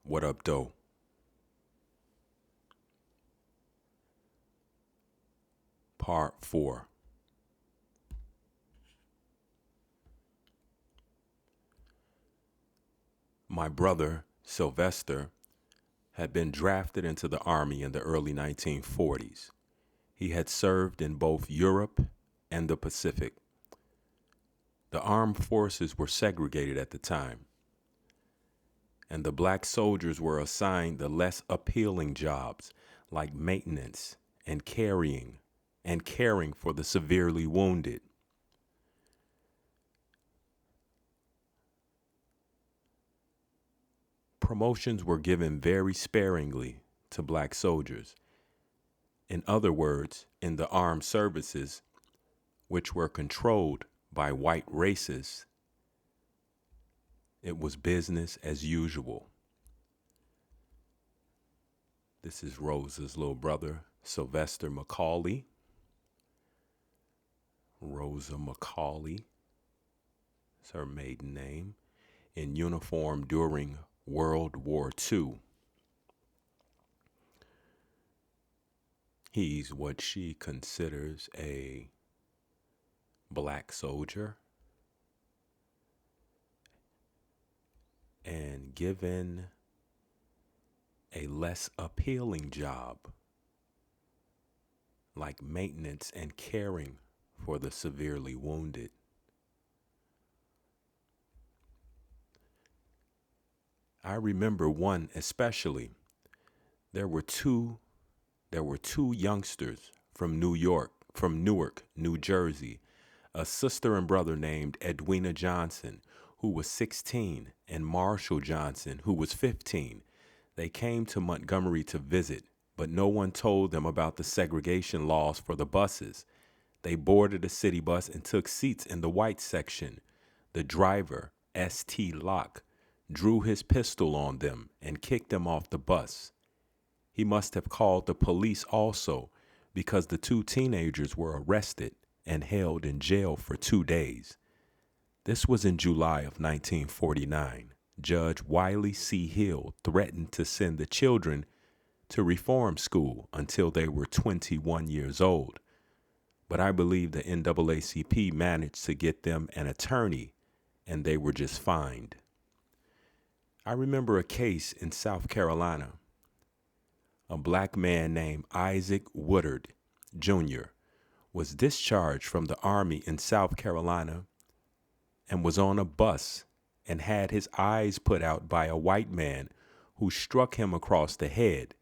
What up, though? Part 4. My brother, Sylvester, had been drafted into the Army in the early 1940s. He had served in both Europe and the Pacific. The armed forces were segregated at the time, and the black soldiers were assigned the less appealing jobs like maintenance and caring for the severely wounded. Promotions were given very sparingly to black soldiers. In other words, in the armed services, which were controlled by white racists, it was business as usual. This is Rosa's little brother, Sylvester McCauley. Rosa McCauley is her maiden name, in uniform during World War II. He's what she considers a black soldier, and given a less appealing job like maintenance and caring for the severely wounded. I remember one especially. There were two youngsters from Newark, New Jersey, a sister and brother named Edwina Johnson, who was 16, and Marshall Johnson, who was 15. They came to Montgomery to visit, but no one told them about the segregation laws for the buses. They boarded a city bus and took seats in the white section. The driver, S.T. Locke, drew his pistol on them and kicked them off the bus. He must have called the police also, because the two teenagers were arrested and held in jail for 2 days. This was in July of 1949. Judge Wiley C. Hill threatened to send the children to reform school until they were 21 years old. But I believe the NAACP managed to get them an attorney, and they were just fined. I remember a case in South Carolina. A black man named Isaac Woodard, Jr., was discharged from the Army in South Carolina and was on a bus and had his eyes put out by a white man who struck him across the head.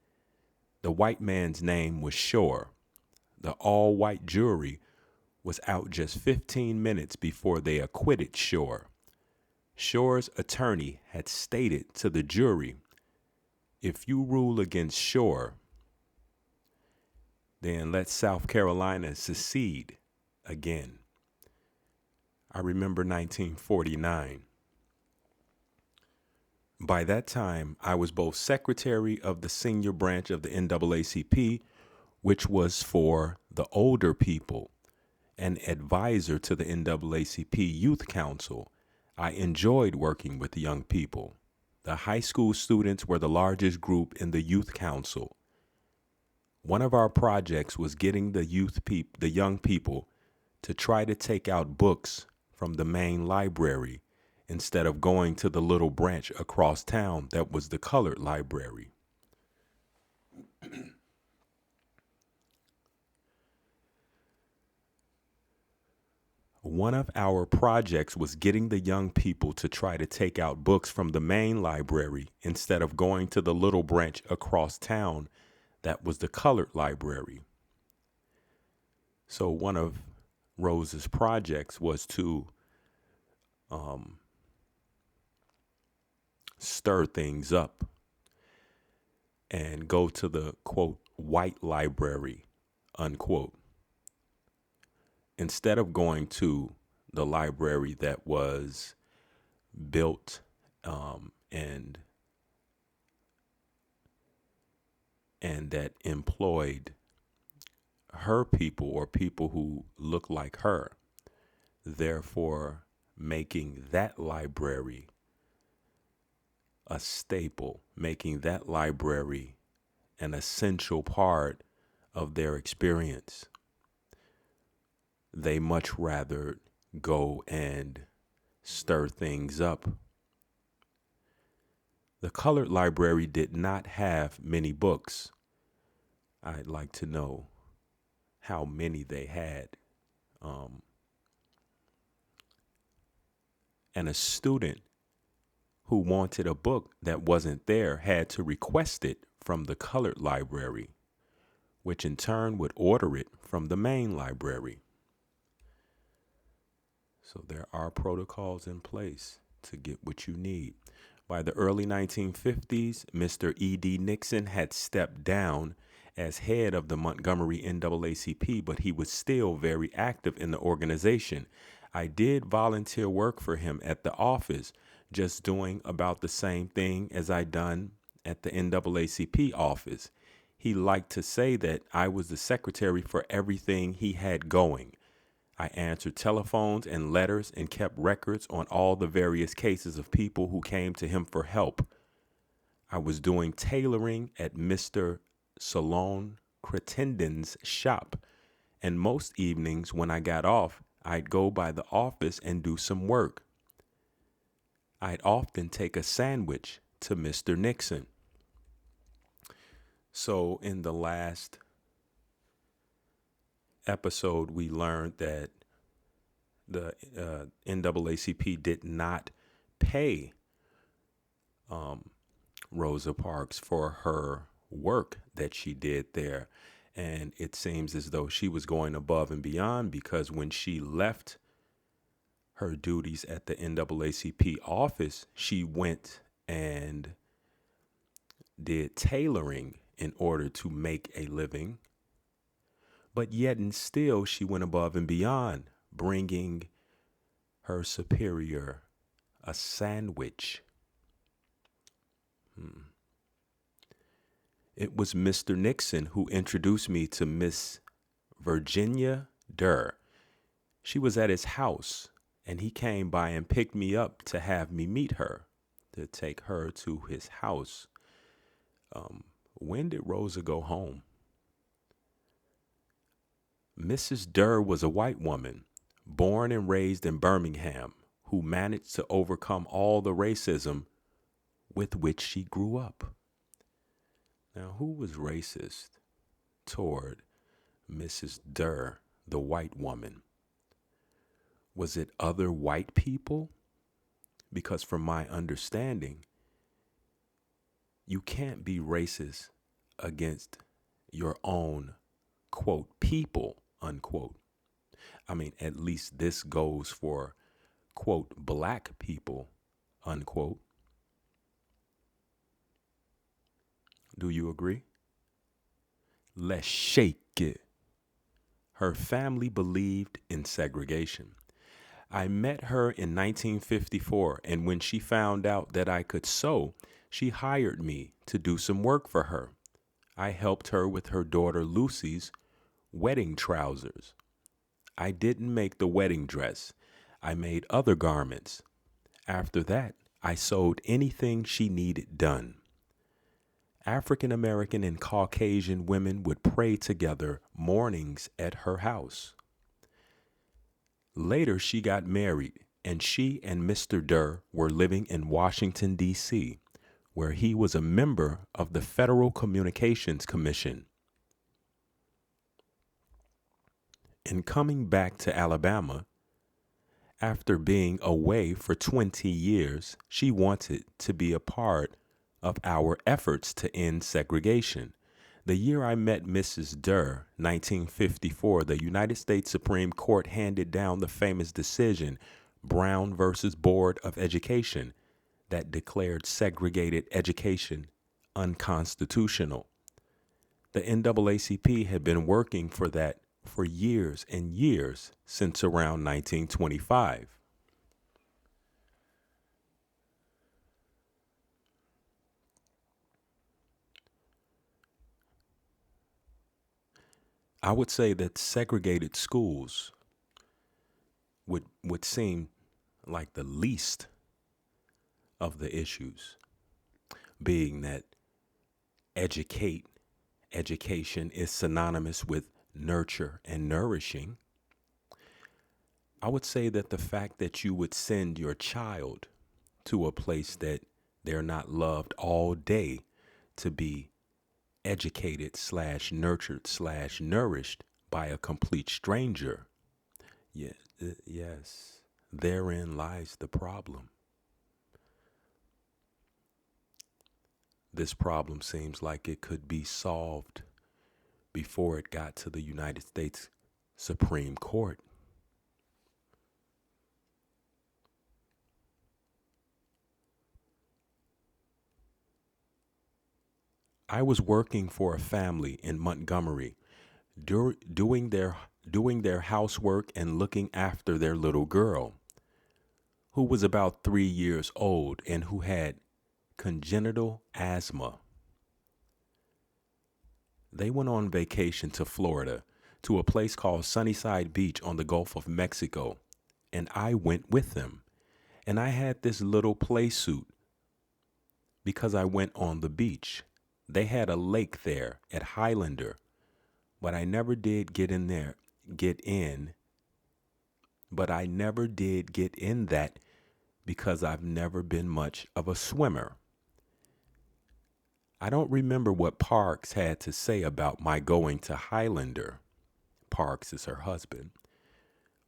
The white man's name was Shore. The all-white jury was out just 15 minutes before they acquitted Shore. Shore's attorney had stated to the jury, "If you rule against Shore, then let South Carolina secede again." I remember 1949. By that time, I was both secretary of the senior branch of the NAACP, which was for the older people, and advisor to the NAACP Youth Council. I enjoyed working with the young people. The high school students were the largest group in the Youth Council. One of our projects was getting the young people to try to take out books from the main library instead of going to the little branch across town that was the colored library. One of our projects was getting the young people to try to take out books from the main library instead of going to the little branch across town that was the colored library. So one of Rosa's projects was to stir things up and go to the, quote, white library, unquote, instead of going to the library that was built and that employed her people or people who look like her, therefore making that library a staple, making that library an essential part of their experience. They much rather go and stir things up. The colored library did not have many books. I'd like to know how many they had. And a student who wanted a book that wasn't there had to request it from the colored library, which in turn would order it from the main library. So there are protocols in place to get what you need. By the early 1950s, Mr. E.D. Nixon had stepped down as head of the Montgomery NAACP, but he was still very active in the organization. I did volunteer work for him at the office, just doing about the same thing as I done at the NAACP office. He liked to say that I was the secretary for everything he had going. I answered telephones and letters and kept records on all the various cases of people who came to him for help. I was doing tailoring at Mr. Salon Crettenden's shop, and most evenings when I got off, I'd go by the office and do some work. I'd often take a sandwich to Mr. Nixon. So in the last episode, we learned that the NAACP did not pay Rosa Parks for her work that she did there. And it seems as though she was going above and beyond, because when she left her duties at the NAACP office, she went and did tailoring in order to make a living. But yet and still, she went above and beyond, bringing her superior a sandwich. It was Mr. Nixon who introduced me to Miss Virginia Durr. She was at his house, and he came by and picked me up to have me meet her, to take her to his house. When did Rosa go home? Mrs. Durr was a white woman, born and raised in Birmingham, who managed to overcome all the racism with which she grew up. Now, who was racist toward Mrs. Durr, the white woman? Was it other white people? Because from my understanding, you can't be racist against your own, quote, people, unquote. I mean, at least this goes for, quote, black people, unquote. Do you agree? Let's shake it. Her family believed in segregation. I met her in 1954, and when she found out that I could sew, she hired me to do some work for her. I helped her with her daughter Lucy's wedding trousers. I didn't make the wedding dress. I made other garments. After that, I sewed anything she needed done. African American and Caucasian women would pray together mornings at her house. Later, she got married, and she and Mr. Durr were living in Washington, D.C., where he was a member of the Federal Communications Commission. In coming back to Alabama, after being away for 20 years, she wanted to be a part of our efforts to end segregation. The year I met Mrs. Durr, 1954, the United States Supreme Court handed down the famous decision, Brown versus Board of Education, that declared segregated education unconstitutional. The NAACP had been working for that for years and years, since around 1925. I would say that segregated schools would seem like the least of the issues. being that educate education is synonymous with nurture and nourishing, I would say that the fact that you would send your child to a place that they're not loved all day to be educated slash nurtured slash nourished by a complete stranger. Yeah, yes, therein lies the problem. This problem seems like it could be solved before it got to the United States Supreme Court. I was working for a family in Montgomery, doing their housework and looking after their little girl, who was about 3 years old and who had congenital asthma. They went on vacation to Florida, to a place called Sunnyside Beach on the Gulf of Mexico, and I went with them. And I had this little play suit because I went on the beach. They had a lake there at Highlander, but I never did get in, but I never did get in that because I've never been much of a swimmer. I don't remember what Parks had to say about my going to Highlander. Parks is her husband.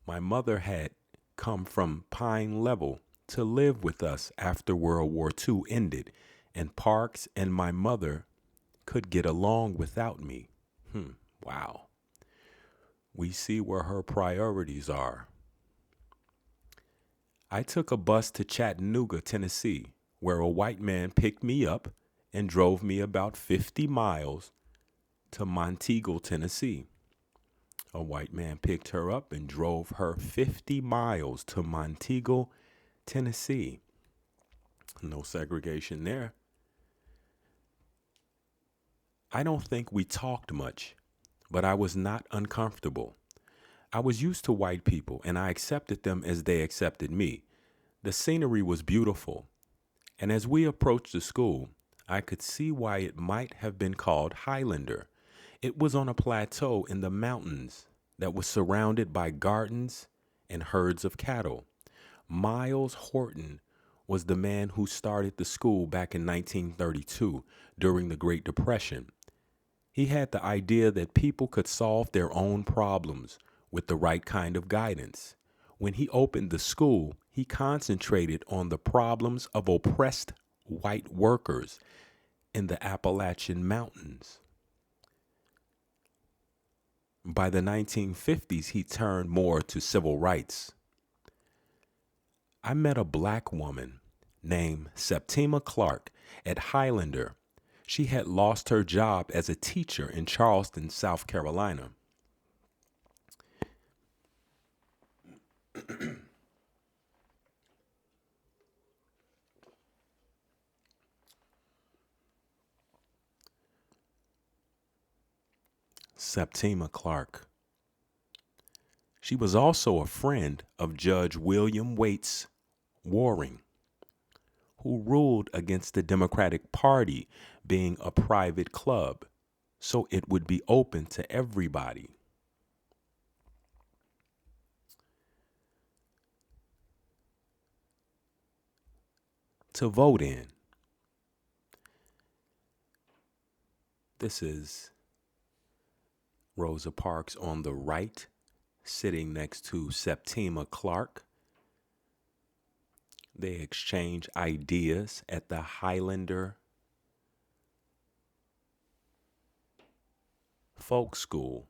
My mother had come from Pine Level to live with us after World War II ended, and Parks and my mother could get along without me. Wow. We see where her priorities are. I took a bus to Chattanooga, Tennessee, where a white man picked me up and drove me about 50 miles to Montego, Tennessee. A white man picked her up and drove her 50 miles to Montego, Tennessee. No segregation there. I don't think we talked much, but I was not uncomfortable. I was used to white people and I accepted them as they accepted me. The scenery was beautiful, and as we approached the school, I could see why it might have been called Highlander. It was on a plateau in the mountains that was surrounded by gardens and herds of cattle. Miles Horton was the man who started the school back in 1932 during the Great Depression. He had the idea that people could solve their own problems with the right kind of guidance. When he opened the school, he concentrated on the problems of oppressed white workers in the Appalachian Mountains. By the 1950s, he turned more to civil rights. I met a black woman named Septima Clark at Highlander. She had lost her job as a teacher in Charleston, South Carolina. Septima Clark. She was also a friend of Judge William Waits Waring, who ruled against the Democratic Party being a private club, so it would be open to everybody. To vote in. This is Rosa Parks on the right, sitting next to Septima Clark. They exchange ideas at the Highlander Folk School.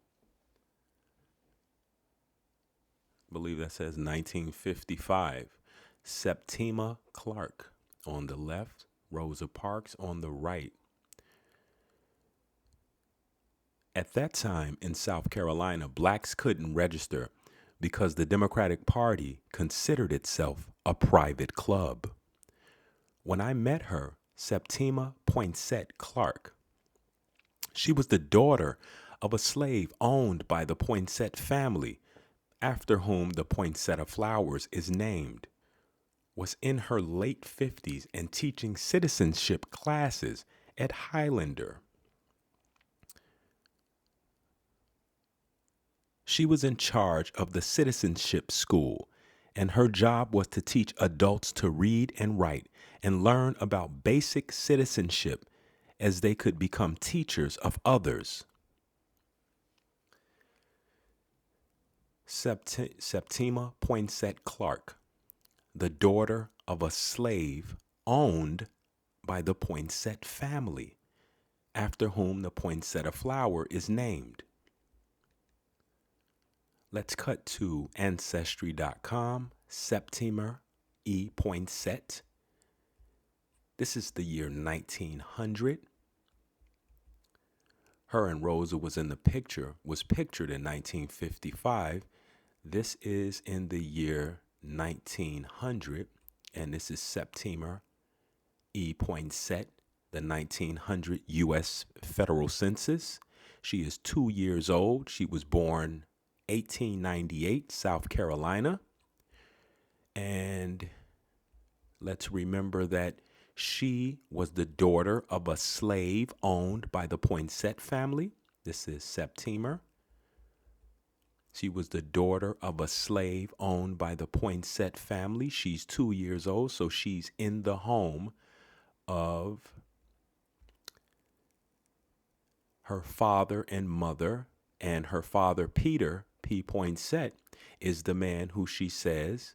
I believe that says 1955. Septima Clark on the left, Rosa Parks on the right. At that time in South Carolina, blacks couldn't register because the Democratic Party considered itself a private club. When I met her, Septima Poinsett Clark, she was the daughter of a slave owned by the Poinsett family, after whom the poinsettia flowers is named. was in her late 50s and teaching citizenship classes at Highlander. She was in charge of the citizenship school, and her job was to teach adults to read and write and learn about basic citizenship as they could become teachers of others. Septima Poinsett Clark, the daughter of a slave owned by the Poinsett family, after whom the poinsettia flower is named. Let's cut to Ancestry.com, Septima E. Poinsett. This is the year 1900. Her and Rosa was pictured in 1955. This is in the year 1900, and this is Septima E. Poinsett, the 1900 U.S. Federal Census. She is 2 years old. She was born 1898, South Carolina. And let's remember that she was the daughter of a slave owned by the Poinsett family. This is Septima. She was the daughter of a slave owned by the Poinsett family. She's 2 years old, so she's in the home of her father and mother. And her father, Peter P. Poinsett, is the man who she says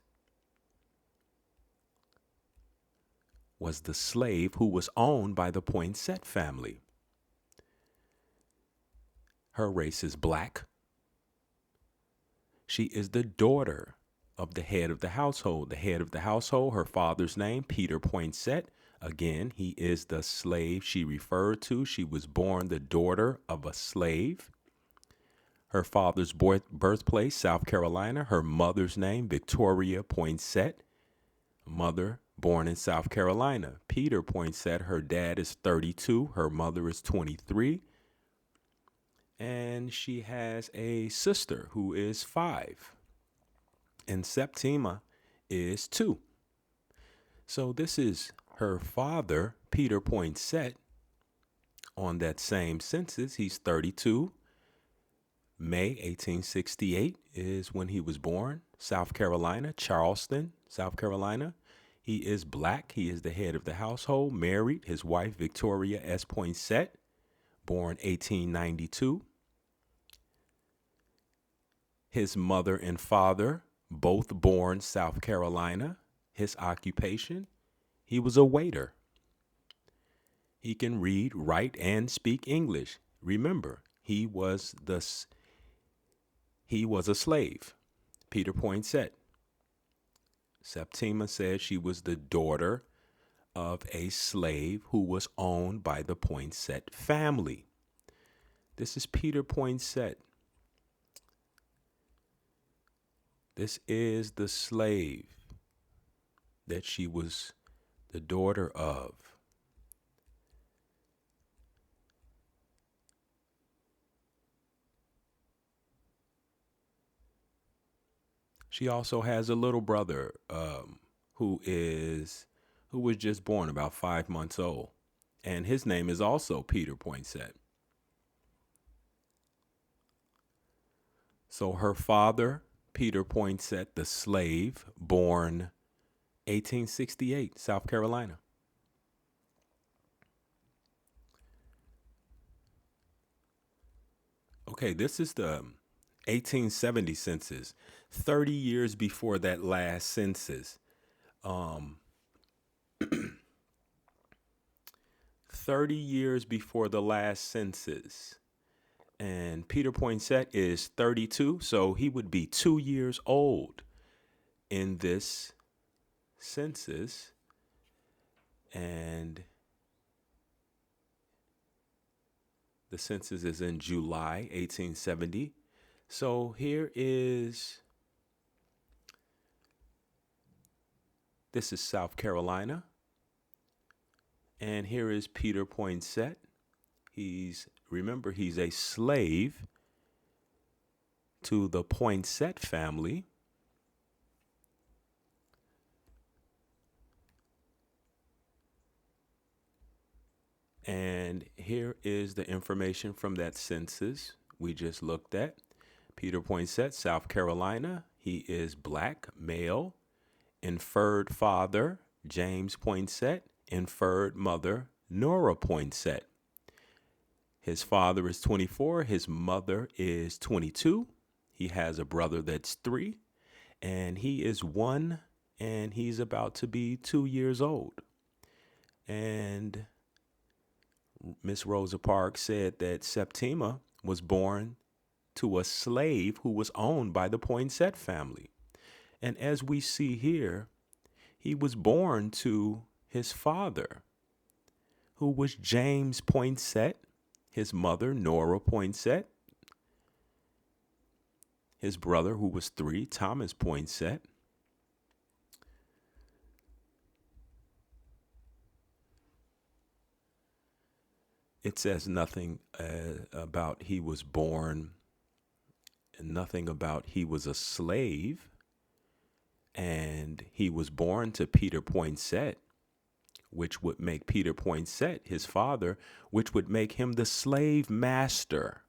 was the slave who was owned by the Poinsett family. Her race is black. She is the daughter of the head of the household. The head of the household, her father's name, Peter Poinsett. Again, he is the slave she referred to. She was born the daughter of a slave. Her father's birthplace, South Carolina. Her mother's name, Victoria Poinsett. Mother, born in South Carolina. Peter Poinsett, her dad is 32. Her mother is 23. And she has a sister who is 5. And Septima is 2. So this is her father, Peter Poinsett, on that same census. He's 32. May 1868 is when he was born. South Carolina, Charleston, South Carolina. He is black. He is the head of the household, married. His wife, Victoria S. Poinsett, born 1892. His mother and father, both born South Carolina. His occupation, he was a waiter. He can read, write, and speak English. Remember, he was a slave. Peter Poinsett. Septima said she was the daughter of a slave who was owned by the Poinsett family. This is Peter Poinsett. This is the slave that she was the daughter of. She also has a little brother who was just born about 5 months old, and his name is also Peter Poinsett. So her father, Peter Poinsett, the slave, born 1868, South Carolina. Okay, this is the 1870 census, 30 years before that last census. 30 years before the last census. And Peter Poinsett is 32, so he would be 2 years old in this census. And the census is in July 1870. So this is South Carolina. And here is Peter Poinsett. He's a slave to the Poinsett family. And here is the information from that census we just looked at. Peter Poinsett, South Carolina. He is black, male, inferred father, James Poinsett, inferred mother, Nora Poinsett. His father is 24, his mother is 22. He has a brother that's 3, and he is 1, and he's about to be 2 years old. And Miss Rosa Parks said that Septima was born to a slave who was owned by the Poinsett family. And as we see here, he was born to his father, who was James Poinsett, his mother, Nora Poinsett, his brother, who was 3, Thomas Poinsett. It says nothing about he was born, nothing about he was a slave, and he was born to Peter Poinsett, which would make Peter Poinsett his father, which would make him the slave master.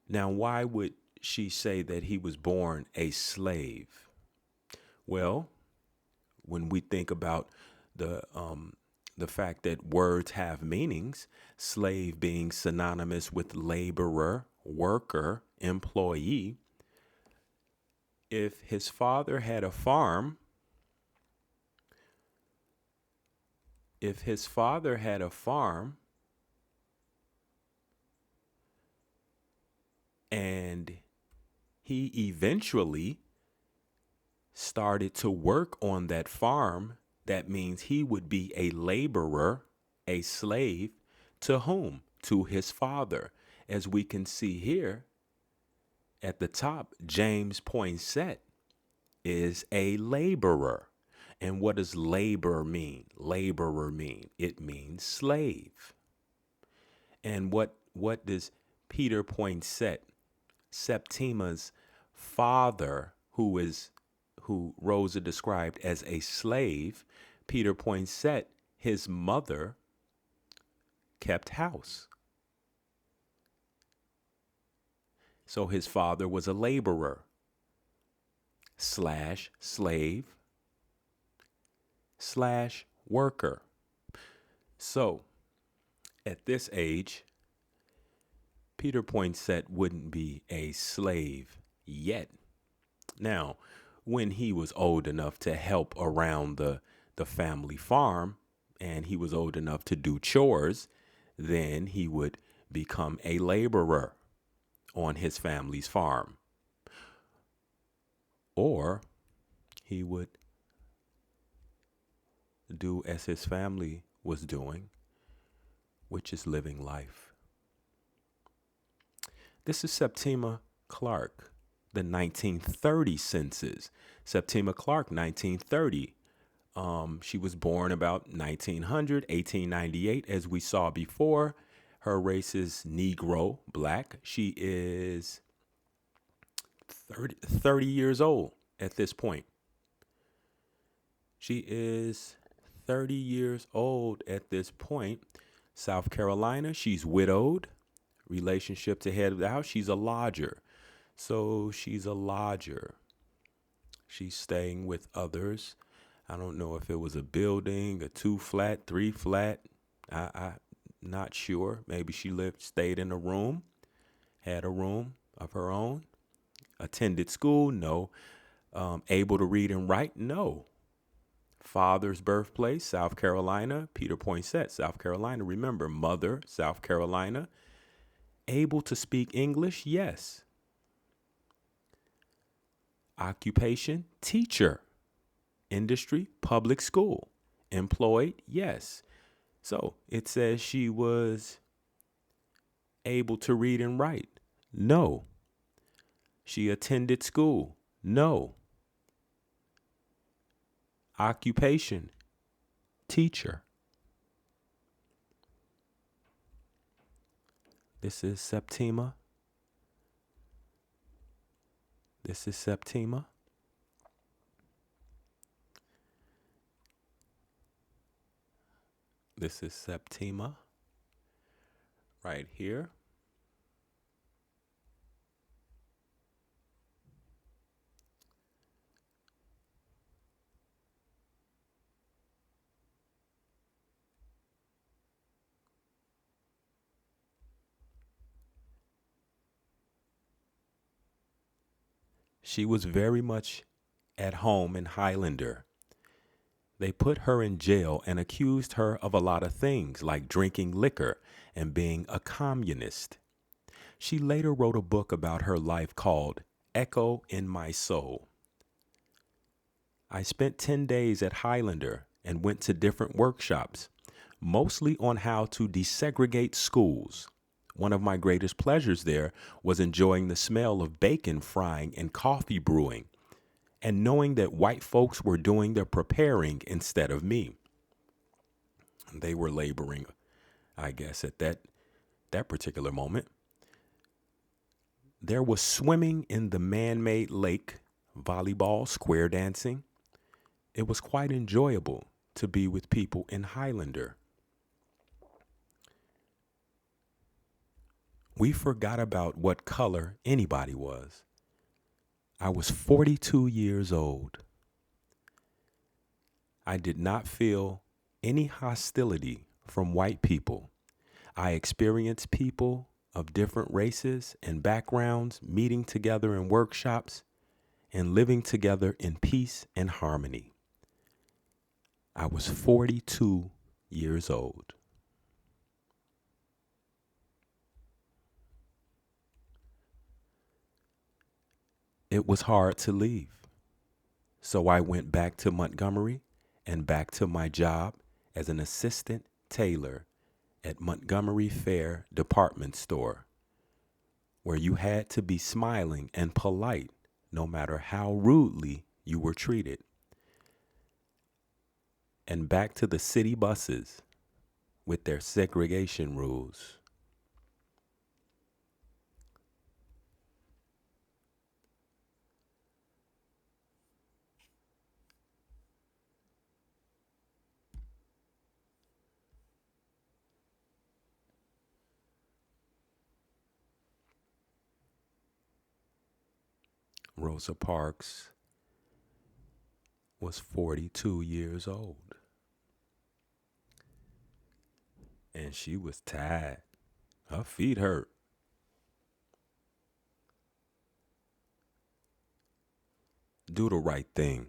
Now, why would she say that he was born a slave? Well, when we think about the fact that words have meanings, slave being synonymous with laborer, worker, employee, if his father had a farm, and he eventually started to work on that farm, that means he would be a laborer, a slave, to whom? To his father. As we can see here at the top, James Poinsett is a laborer. And what does labor mean? Laborer mean? It means slave. And what does Peter Poinsett, Septima's father, who Rosa described as a slave, Peter Poinsett, his mother, kept house. So his father was a laborer / slave / worker. So at this age, Peter Poinsett wouldn't be a slave yet. Now, when he was old enough to help around the family farm, and he was old enough to do chores, then he would become a laborer on his family's farm. Or he would do as his family was doing, which is living life. This is Septima Clark, the 1930 census. Septima Clark, 1930. She was born about 1900, 1898, as we saw before. Her race is Negro, black. She is 30 years old at this point. She is 30 years old at this point. South Carolina, she's widowed. Relationship to head of the house, she's a lodger. So she's a lodger. She's staying with others. I don't know if it was a building, a 2-flat, 3-flat. I'm not sure. Maybe she stayed in a room, had a room of her own. Attended school? No. Able to read and write? No. Father's birthplace, South Carolina. Peter Poinsett, South Carolina. Remember, mother, South Carolina. Able to speak English? Yes. Occupation? Teacher. Industry? Public school. Employed? Yes. So it says she was able to read and write? No. She attended school? No. Occupation? Teacher. This is Septima. This is Septima. This is Septima right here. She was very much at home in Highlander. They put her in jail and accused her of a lot of things, like drinking liquor and being a communist. She later wrote a book about her life called Echo in My Soul. I spent 10 days at Highlander and went to different workshops, mostly on how to desegregate schools. One of my greatest pleasures there was enjoying the smell of bacon frying and coffee brewing, and knowing that white folks were doing the preparing instead of me. They were laboring, I guess, at that particular moment. There was swimming in the man-made lake, volleyball, square dancing. It was quite enjoyable to be with people in Highlander. We forgot about what color anybody was. I was 42 years old. I did not feel any hostility from white people. I experienced people of different races and backgrounds meeting together in workshops and living together in peace and harmony. I was 42 years old. It was hard to leave. So I went back to Montgomery and back to my job as an assistant tailor at Montgomery Fair Department Store, where you had to be smiling and polite no matter how rudely you were treated. And back to the city buses with their segregation rules. Rosa Parks was 42 years old, and she was tired. Her feet hurt. Do the right thing.